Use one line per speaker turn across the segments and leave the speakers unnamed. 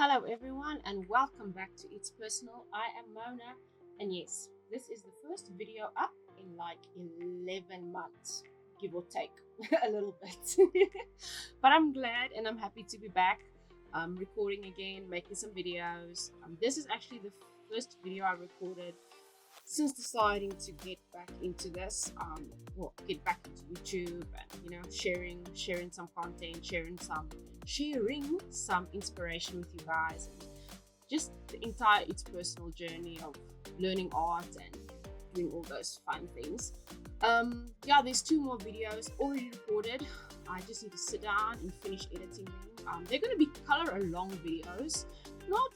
Hello everyone and welcome back to It's Personal. I am Mona and yes, this is the first video up in like 11 months, give or take a little bit. But I'm glad and I'm happy to be back recording again, making some videos. This is actually the first video I recorded since deciding to get back into this, get back into YouTube and sharing some content, sharing some inspiration with you guys, and just the entire It's Personal journey of learning art and doing all those fun things. Yeah, there's 2 more videos already recorded. I just need to sit down and finish editing them. They're going to be color along videos, not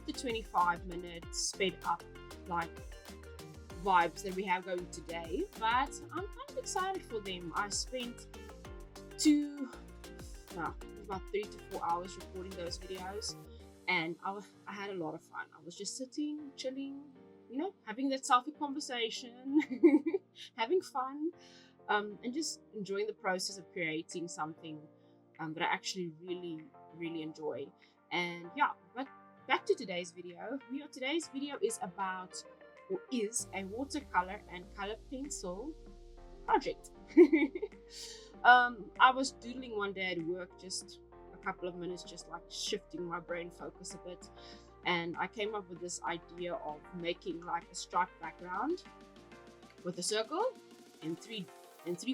the 25-minute sped up like vibes that we have going today, but I'm kind of excited for them. I spent about 3 to 4 hours recording those videos, and I had a lot of fun. I was just sitting, chilling, having that selfie conversation, having fun, and just enjoying the process of creating something that I actually really enjoy. And yeah, but back to today's video. Today's video is a watercolor and color pencil project. I was doodling one day at work, just a couple of minutes, just like shifting my brain focus a bit, and I came up with this idea of making like a striped background with a circle and three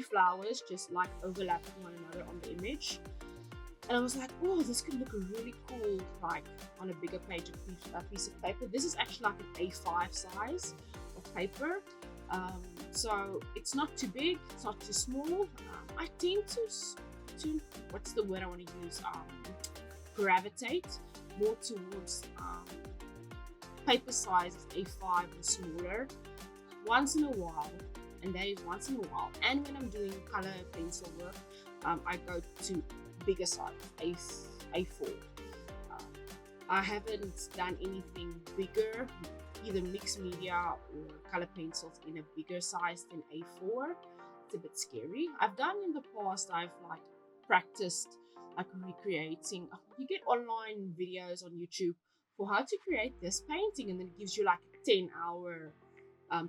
flowers just like overlapping one another on the image. And I was like, oh, this could look really cool, like on a bigger piece of paper. This is actually like an A5 size of paper. So it's not too big, it's not too small. I tend to what's the word I want to use? Gravitate more towards paper sizes A5 and smaller. Once in a while, and that is once in a while. And when I'm doing color pencil work, I go to bigger size, A4. I haven't done anything bigger, either mixed media or color pencils in a bigger size than A4. It's a bit scary. I've done in the past, I've like practiced like recreating. You get online videos on YouTube for how to create this painting, and then it gives you like a 10-hour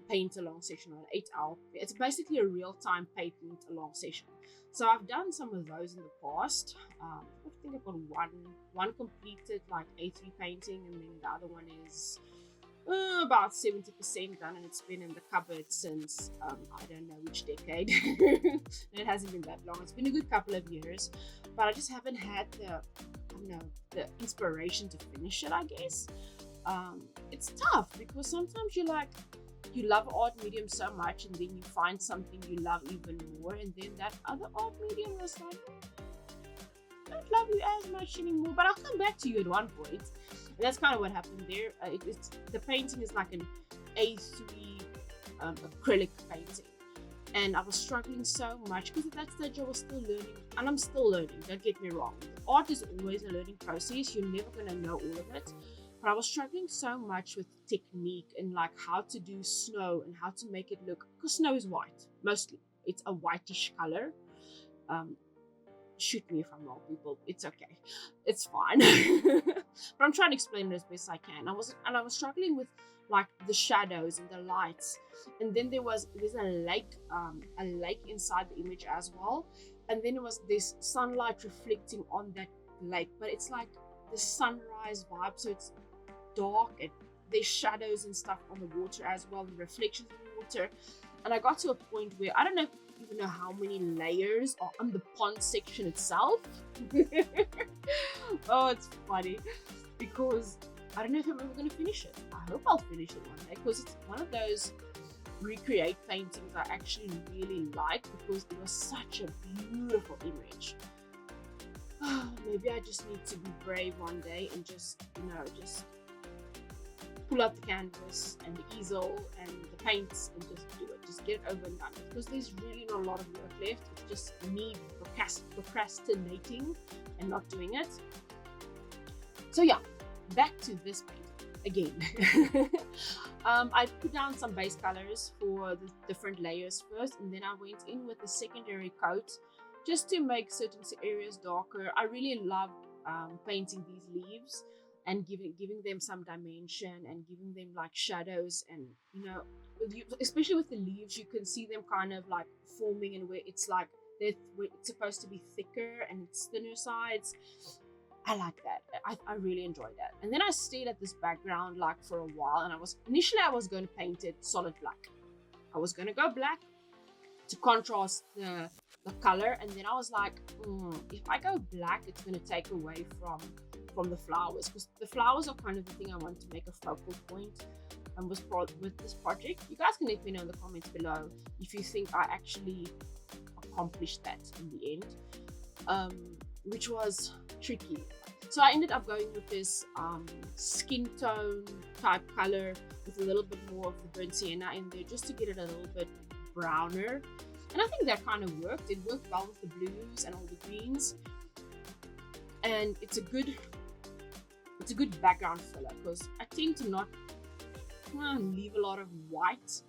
paint along session or an 8-hour. It's basically a real-time paint along session. So I've done some of those in the past. I think I've got one completed like A3 painting, and then the other one is about 70% done, and it's been in the cupboard since I don't know which decade. It hasn't been that long. It's been a good couple of years, but I just haven't had the inspiration to finish it, I guess. It's tough because sometimes you love art medium so much, and then you find something you love even more, and then that other art medium is like, I don't love you as much anymore, but I'll come back to you at one point. And that's kind of what happened there. The painting is like an A3 acrylic painting, and I was struggling so much because at that stage I was still learning, and I'm still learning, don't get me wrong. Art is always a learning process. You're never going to know all of it. But I was struggling so much with technique and like how to do snow and how to make it look, because snow is white mostly. It's a whitish color. Shoot me if I'm wrong, people. It's okay. It's fine. But I'm trying to explain it as best I can. I was struggling with like the shadows and the lights, and then there's a lake inside the image as well, and then it was this sunlight reflecting on that lake, but it's like the sunrise vibe, so it's dark and there's shadows and stuff on the water as well, and reflections in the water. And I got to a point where I don't even know how many layers are on the pond section itself. Oh, it's funny because I don't know if I'm ever going to finish it. I hope I'll finish it one day, because it's one of those recreate paintings I actually really like, because it was such a beautiful image. Maybe I just need to be brave one day and just pull out the canvas and the easel and the paints and just do it. Just get it over and done with, because there's really not a lot of work left. It's just me procrastinating and not doing it. So yeah, back to this painting again. I put down some base colors for the different layers first, and then I went in with the secondary coat just to make certain areas darker. I really love painting these leaves, and giving them some dimension and giving them like shadows. And especially with the leaves, you can see them kind of like forming, and where it's like where it's supposed to be thicker and it's thinner sides. I like that. I really enjoy that. And then I stayed at this background like for a while, and I was going to paint it solid black. I was going to go black to contrast the color, and then I was like, if I go black, it's going to take away from the flowers, because the flowers are kind of the thing I want to make a focal point. And with this project, you guys can let me know in the comments below if you think I actually accomplished that in the end, which was tricky. So I ended up going with this skin tone type color with a little bit more of the burnt sienna in there, just to get it a little bit browner. And I think that kind of worked. It worked well with the blues and all the greens, and it's a good background filler, because I tend to not leave a lot of white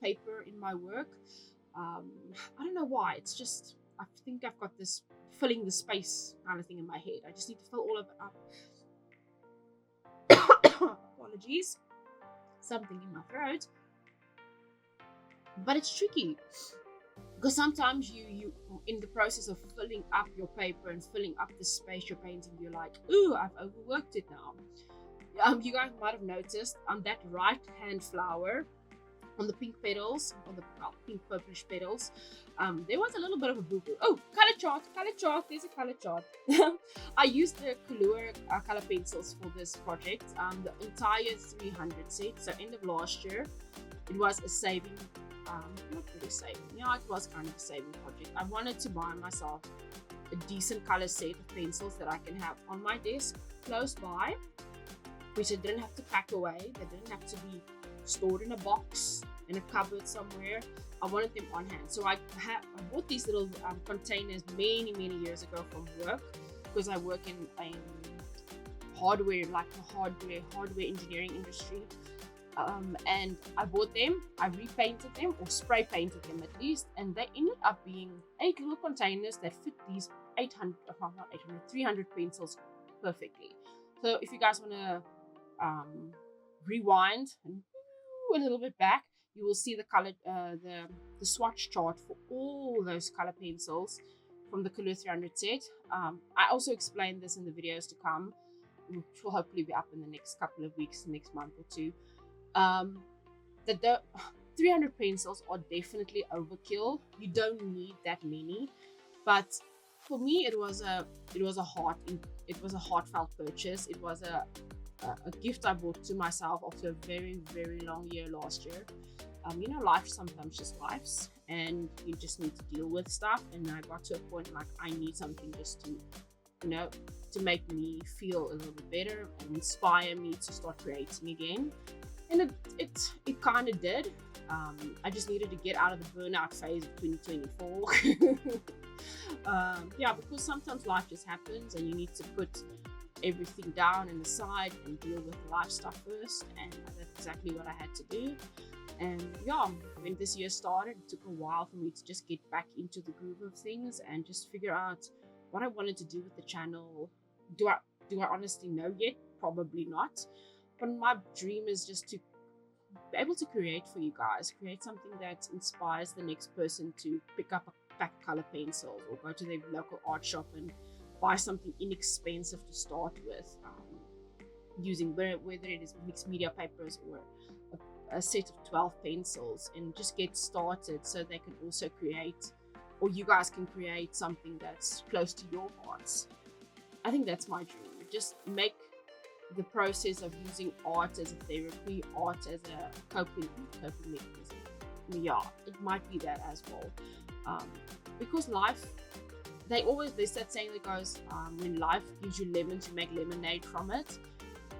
paper in my work. I don't know why. It's just, I think I've got this filling the space kind of thing in my head. I just need to fill all of it up. Apologies, something in my throat. But it's tricky, because sometimes you in the process of filling up your paper and filling up the space you're painting, you're like, ooh, I've overworked it now. You guys might have noticed on that right hand flower, on the pink petals, on the pink purplish petals, there was a little bit of a boo-boo. Oh, color chart, there's a color chart. I used the Kahlua color pencils for this project, the entire 300 set. So end of last year, it was a saving, not really saving, yeah, it was kind of a saving project. I wanted to buy myself a decent color set of pencils that I can have on my desk close by, which I didn't have to pack away, they didn't have to be stored in a box in a cupboard somewhere. I wanted them on hand. So I bought these little containers many years ago from work, because I work in hardware, like the hardware engineering industry. And I bought them, I repainted them, or spray painted them at least, and they ended up being 8 little containers that fit these 300 pencils perfectly. So if you guys want to rewind and a little bit back, you will see the color, the swatch chart for all those color pencils from the Kahlua 300 set. I also explained this in the videos to come, which will hopefully be up in the next couple of weeks, next month or two. That the 300 pencils are definitely overkill. You don't need that many, but for me it was a heartfelt purchase. It was a gift I bought to myself after a very long year last year. Life sometimes just lives, and you just need to deal with stuff. And I got to a point like I need something just to, to make me feel a little bit better and inspire me to start creating again. And it kind of did. I just needed to get out of the burnout phase of 2024. Because sometimes life just happens, and you need to put everything down and aside and deal with life stuff first. And that's exactly what I had to do. And when this year started, it took a while for me to just get back into the groove of things and just figure out what I wanted to do with the channel. Do I honestly know yet? Probably not. But my dream is just to be able to create for you guys, create something that inspires the next person to pick up a pack of color pencils or go to their local art shop and buy something inexpensive to start with, using whether it is mixed media papers or a set of 12 pencils, and just get started so they can also create, or you guys can create something that's close to your hearts. I think that's my dream. Just make the process of using art as a therapy, art as a coping mechanism. Yeah, it might be that as well. Because life, there's that saying that goes, when life gives you lemons, you make lemonade from it.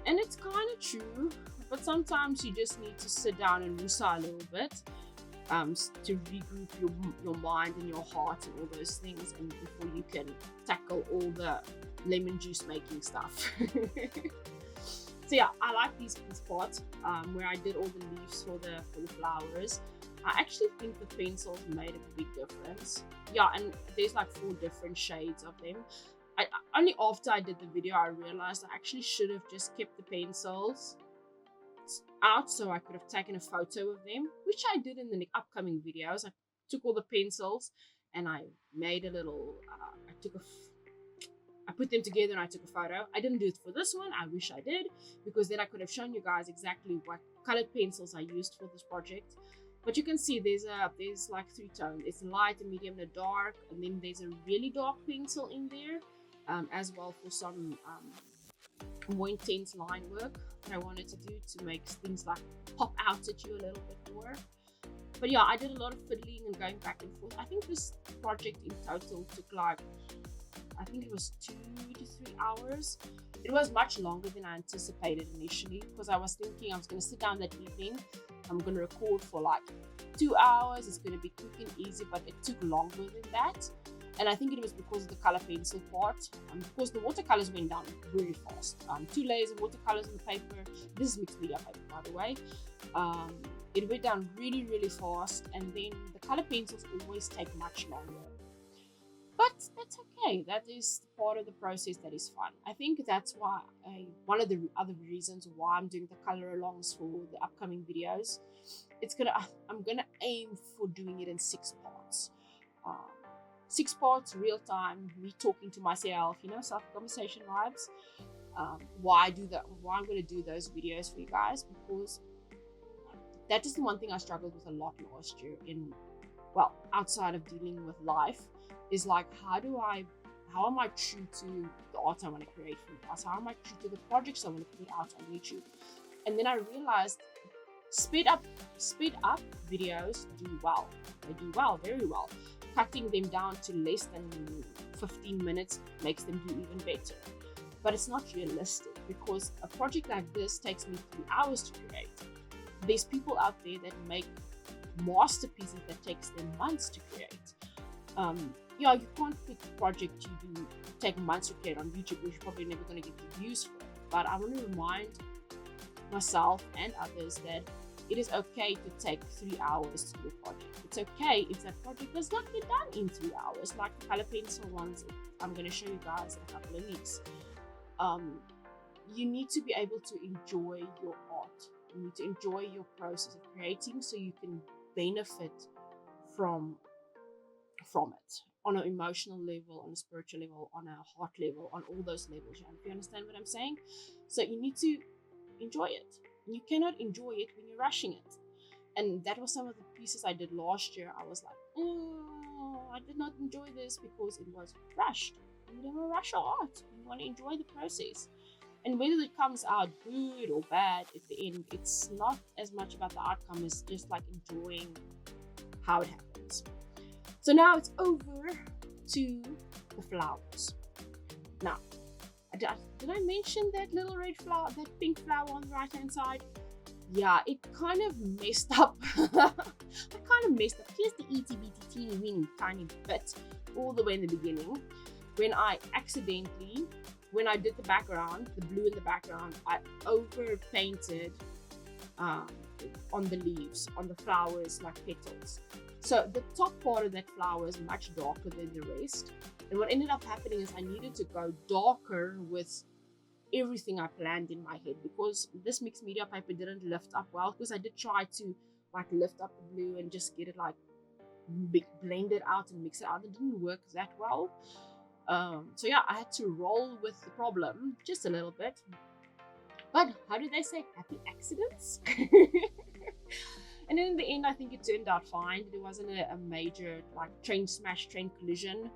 And it's kind of true, but sometimes you just need to sit down and woosah a little bit, to regroup your mind and your heart and all those things, and before you can tackle all the lemon juice making stuff. So yeah, I like these spots where I did all the leaves for the flowers. I actually think the pencils made a big difference. Yeah, and there's like 4 different shades of them. only after I did the video, I realized I actually should have just kept the pencils out so I could have taken a photo of them, which I did in the upcoming videos. I took all the pencils and I made a little, I put them together and I took a photo. I didn't do it for this one. I wish I did, because then I could have shown you guys exactly what colored pencils I used for this project. But you can see there's like 3 tones. It's light, a medium, and a dark, and then there's a really dark pencil in there, as well for some more intense line work that I wanted to do to make things like pop out at you a little bit more. But yeah, I did a lot of fiddling and going back and forth. I think this project in total took like, I think it was 2 to 3 hours. It was much longer than I anticipated initially, because I was thinking I was going to sit down that evening, I'm going to record for like 2 hours, it's going to be quick and easy, but it took longer than that. And I think it was because of the color pencil part, because the watercolors went down very fast. 2 layers of watercolors on the paper. This is mixed media paper, by the way. It went down really, really fast, and then the color pencils always take much longer. But that's okay. That is part of the process that is fun. I think that's why one of the other reasons why I'm doing the color alongs for the upcoming videos. I'm gonna aim for doing it in 6 parts. 6 parts, real time, me talking to myself, self-conversation vibes. Why I'm gonna do those videos for you guys, because that is the one thing I struggled with a lot last year outside of dealing with life, is like, how am I true to the art I want to create for you guys? How am I true to the projects I want to put out on YouTube? And then I realized speed up videos do well. They do well, very well. Cutting them down to less than 15 minutes makes them do even better. But it's not realistic, because a project like this takes me 3 hours to create. There's people out there that make masterpieces that takes them months to create. You can't put the project you do take months to create on YouTube, which you're probably never going to get the views for. But I want to remind myself and others that it is okay to take 3 hours to do a project. It's okay if that project does not get done in 3 hours, like the color pencil ones I'm going to show you guys in a couple of weeks. You need to be able to enjoy your art. You need to enjoy your process of creating, so you can benefit from it on an emotional level, on a spiritual level, on a heart level, on all those levels. If you understand what I'm saying? So you need to enjoy it. You cannot enjoy it when you're rushing it. And that was some of the pieces I did last year. I was like, I did not enjoy this because it was rushed. You don't want to rush your art. You want to enjoy the process. And whether it comes out good or bad at the end, it's not as much about the outcome as just like enjoying how it happens. So now it's over to the flowers. Now, did I mention that little red flower, that pink flower on the right hand side? Yeah, it kind of messed up. Here's the itty bitty teeny weeny tiny bit all the way in the beginning, when I did the background, the blue in the background, I over painted on the leaves, on the flowers, like petals. So the top part of that flower is much darker than the rest. And what ended up happening is I needed to go darker with everything I planned in my head, because this mixed media paper didn't lift up well, because I did try to like lift up the blue and just get it like blend it out and mix it out. It didn't work that well. So yeah, I had to roll with the problem just a little bit. But how do they say? Happy accidents? And in the end, I think it turned out fine. It wasn't a major like train smash, train collision.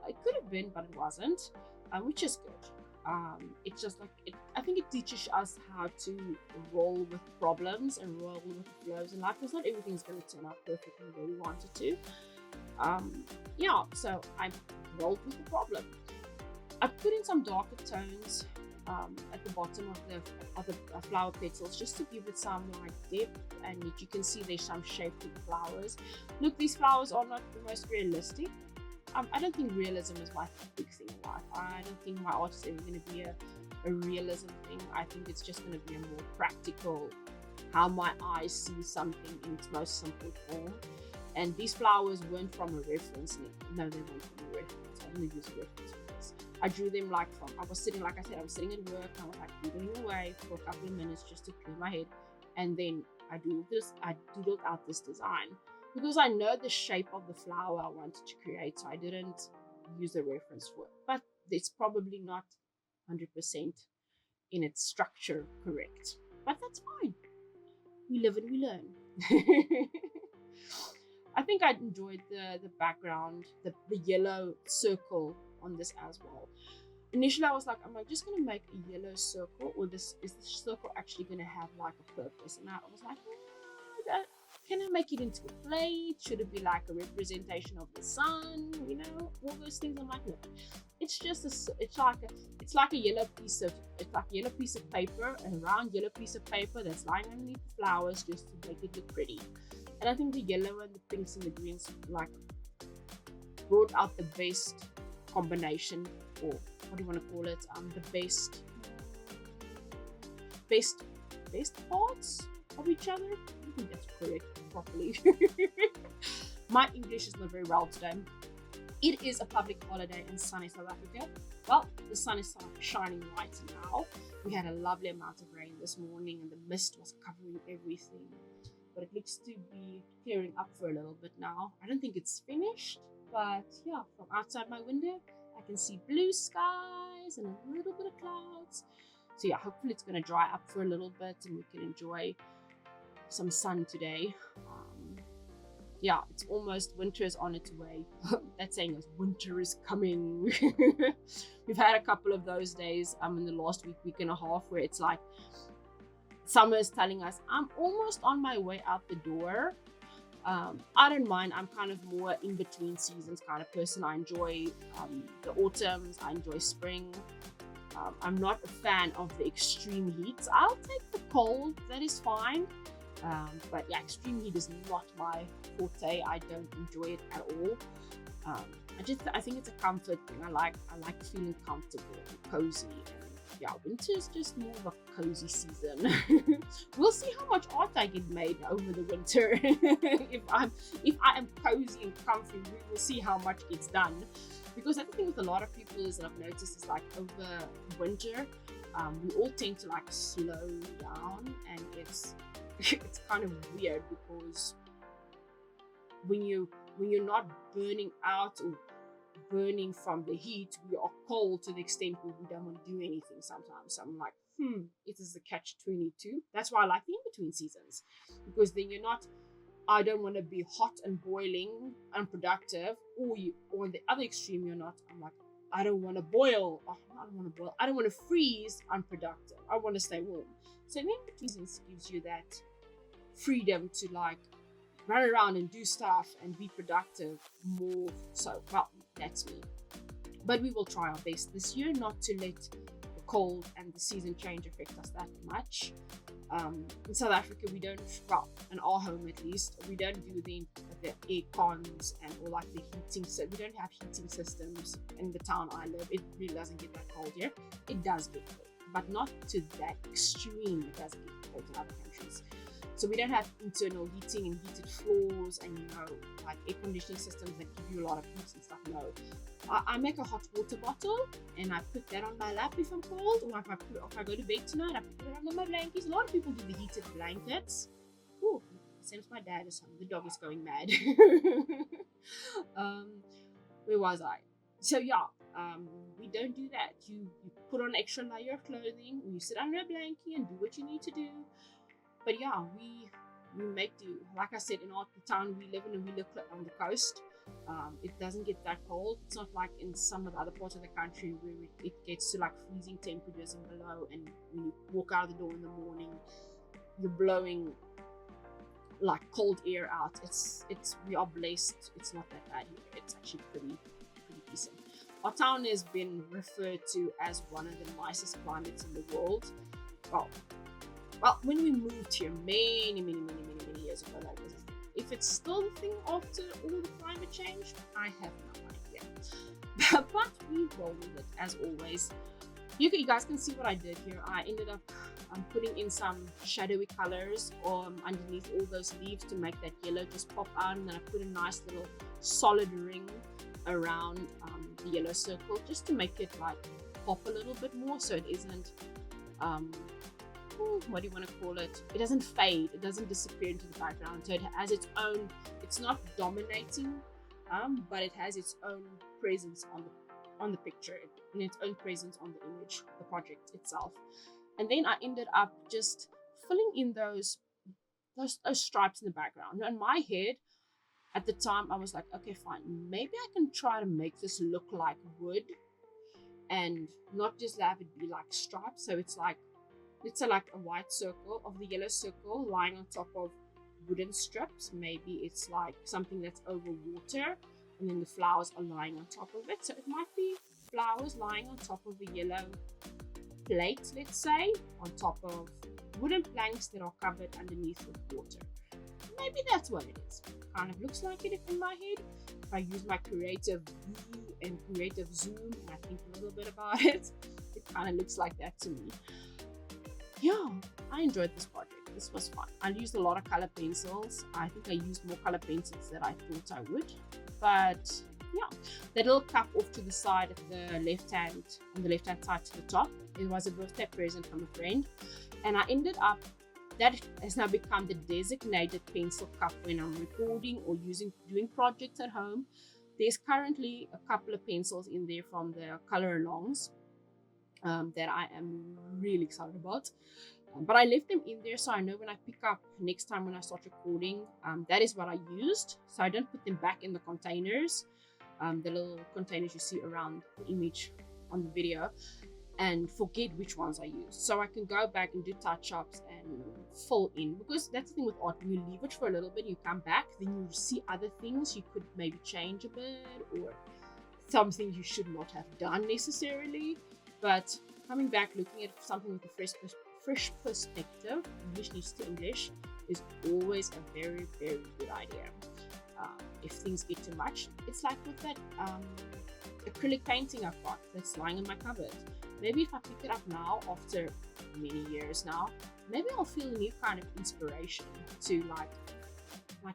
It could have been, but it wasn't, which is good. It's just like I think it teaches us how to roll with problems and roll with the flows in life, because not everything's going to turn out perfectly where we want it to. So I rolled with the problem. I put in some darker tones at the bottom of the flower petals, just to give it some like depth, and you can see there's some shape to the flowers. Look, these flowers are not the most realistic. I don't think realism is my big thing in life. I don't think my art is ever going to be a realism thing. I think it's just going to be a more practical, how my eyes see something in its most simple form. And these flowers weren't from a reference. No, they weren't from a reference. I only use a reference for flowers. I drew them like I was sitting at work, and I was like doodling away for a couple of minutes just to clear my head. And then I doodled out this design because I know the shape of the flower I wanted to create, so I didn't use a reference for it. But it's probably not 100% in its structure correct. But that's fine. We live and we learn. I think I enjoyed the background, the yellow circle on this as well. Initially I was like, am I just gonna make a yellow circle, or is the circle actually gonna have like a purpose? And I was like, can I make it into a plate? Should it be like a representation of the sun? You know, all those things. I'm like, no, it's just it's like a yellow piece of paper, a round yellow piece of paper that's lying underneath the flowers just to make it look pretty. And I think the yellow and the pinks and the greens like brought out the best combination, or what do you want to call it? The best parts of each other. I think that's correct properly. My English is not very well today. It is a public holiday in sunny South Africa. Well, the sun is shining right now. We had a lovely amount of rain this morning and the mist was covering everything. But it looks to be clearing up for a little bit now. I don't think it's finished, but yeah, from outside my window, I can see blue skies and a little bit of clouds. So yeah, hopefully it's going to dry up for a little bit and we can enjoy some sun today. Yeah, it's almost winter is on its way. That saying is winter is coming. We've had a couple of those days in the last week and a half where it's like summer is telling us I'm almost on my way out the door. I don't mind. I'm kind of more in between seasons kind of person. I enjoy the autumns. I enjoy spring. I'm not a fan of the extreme heats. I'll take the cold. That is fine. But yeah, extreme heat is not my forte. I don't enjoy it at all. I think it's a comfort thing. I like feeling comfortable and cozy. And yeah, winter is just more of a cozy season. We'll see how much art I get made over the winter. If I am cozy and comfy, we will see how much gets done. Because the thing with a lot of people is that I've noticed is like over winter, we all tend to like slow down, and it's kind of weird because when you're not burning out or burning from the heat, we are cold to the extent where we don't want to do anything sometimes. So I'm like, it is the catch-22. That's why I like the in-between seasons, because then you're not, I don't want to be hot and boiling, unproductive, or on the other extreme, you're not, I'm like, I don't want to boil. I don't want to freeze, unproductive. I want to stay warm. So the in-between seasons gives you that freedom to like run around and do stuff and be productive more. So, well, that's me. But we will try our best this year not to let the cold and the season change affect us that much. In South Africa, we don't, well, in our home at least, we don't do the air cons and or like the heating. So we don't have heating systems in the town I live. It really doesn't get that cold here. It does get cold, but not to that extreme. It doesn't get cold in other countries. So we don't have internal heating and heated floors and, you know, like air conditioning systems that give you a lot of heat and stuff. No. I make a hot water bottle and I put that on my lap if I'm cold, or if I go to bed tonight, I put it under my blankets. A lot of people do the heated blankets. Ooh, same as my dad is home. The dog is going mad. Where was I? So yeah, we don't do that. You put on an extra layer of clothing, and you sit under a blanket and do what you need to do. But yeah, we make do. Like I said, in our town we live in, and we live on the coast. It doesn't get that cold. It's not like in some of the other parts of the country where it gets to like freezing temperatures and below, and when you walk out of the door in the morning, you're blowing like cold air out. We are blessed. It's not that bad here. It's actually pretty decent. Our town has been referred to as one of the nicest climates in the world. Well, when we moved here many years ago, that was. If it's still the thing after all the climate change, I have no idea. But we roll with it as always. You guys can see what I did here. I ended up putting in some shadowy colors underneath all those leaves to make that yellow just pop out, and then I put a nice little solid ring around the yellow circle just to make it like pop a little bit more, so it isn't what do you want to call it? It doesn't fade, it doesn't disappear into the background. So it has its own, it's not dominating, but it has its own presence on the picture, and its own presence on the image, the project itself. And then I ended up just filling in those stripes in the background. Now in my head at the time, I was like, okay, fine, maybe I can try to make this look like wood and not just have it be like stripes. So it's like, let's say like a white circle of the yellow circle lying on top of wooden strips. Maybe it's like something that's over water, and then the flowers are lying on top of it. So it might be flowers lying on top of a yellow plate, let's say, on top of wooden planks that are covered underneath with water. Maybe that's what it is. Kind of looks like it in my head. If I use my creative view and creative zoom and I think a little bit about it, it kind of looks like that to me. Yeah, I enjoyed this project. This was fun. I used a lot of color pencils. I think I used more color pencils than I thought I would. But yeah, that little cup off to the side at the left hand, on the left hand side to the top, it was a birthday present from a friend. And I ended up, that has now become the designated pencil cup when I'm recording or doing projects at home. There's currently a couple of pencils in there from the color alongs that I am really excited about. But I left them in there so I know when I pick up next time when I start recording, that is what I used. So I don't put them back in the containers, the little containers you see around the image on the video, and forget which ones I used. So I can go back and do touch-ups and fill in, because that's the thing with art, when you leave it for a little bit, you come back, then you see other things you could maybe change a bit, or some things you should not have done necessarily. But coming back, looking at something with a fresh perspective, English leads to English, is always a very, very good idea. If things get too much, it's like with that acrylic painting I've got that's lying in my cupboard. Maybe if I pick it up now after many years now, maybe I'll feel a new kind of inspiration to like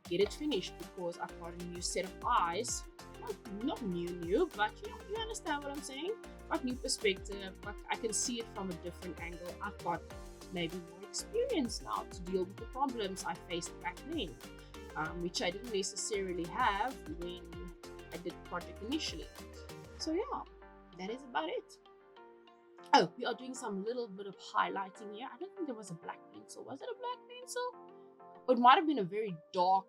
get it finished, because I've got a new set of eyes. Not new, but you understand what I'm saying. Got new perspective, but I can see it from a different angle. I've got maybe more experience now to deal with the problems I faced back then, which I didn't necessarily have when I did the project initially. So yeah, that is about it. Oh, we are doing some little bit of highlighting here. I don't think there was a black pencil. Was it a black pencil? Or it might have been a very dark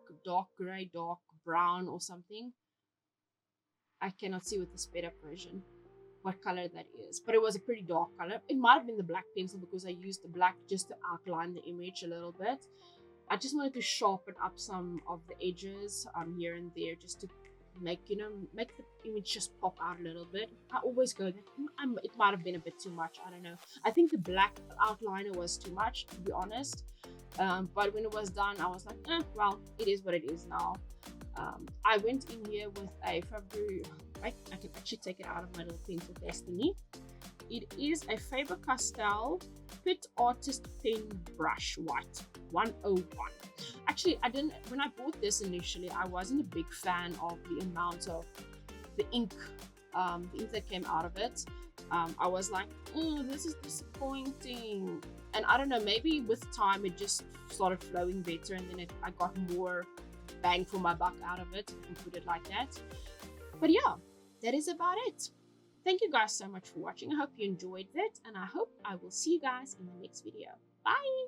gray, dark brown or something. I cannot see with the sped up version what color that is, but it was a pretty dark color. It might have been the black pencil, because I used the black just to outline the image a little bit. I just wanted to sharpen up some of the edges here and there, just to make the image just pop out a little bit. I always go there. It might have been a bit too much, I don't know. I think the black outliner was too much, to be honest. But when it was done, I was like, well, it is what it is now. I went in here with a Faber, I can actually take it out of my little pencil case thingy. It is a Faber-Castell Pitt Artist Pen Brush White 101. Actually, when I bought this initially, I wasn't a big fan of the amount of the ink that came out of it. I was like, this is disappointing. And I don't know, maybe with time it just started flowing better, and then I got more bang for my buck out of it, if you put it like that. But yeah, that is about it. Thank you guys so much for watching. I hope you enjoyed it, and I hope I will see you guys in the next video. Bye!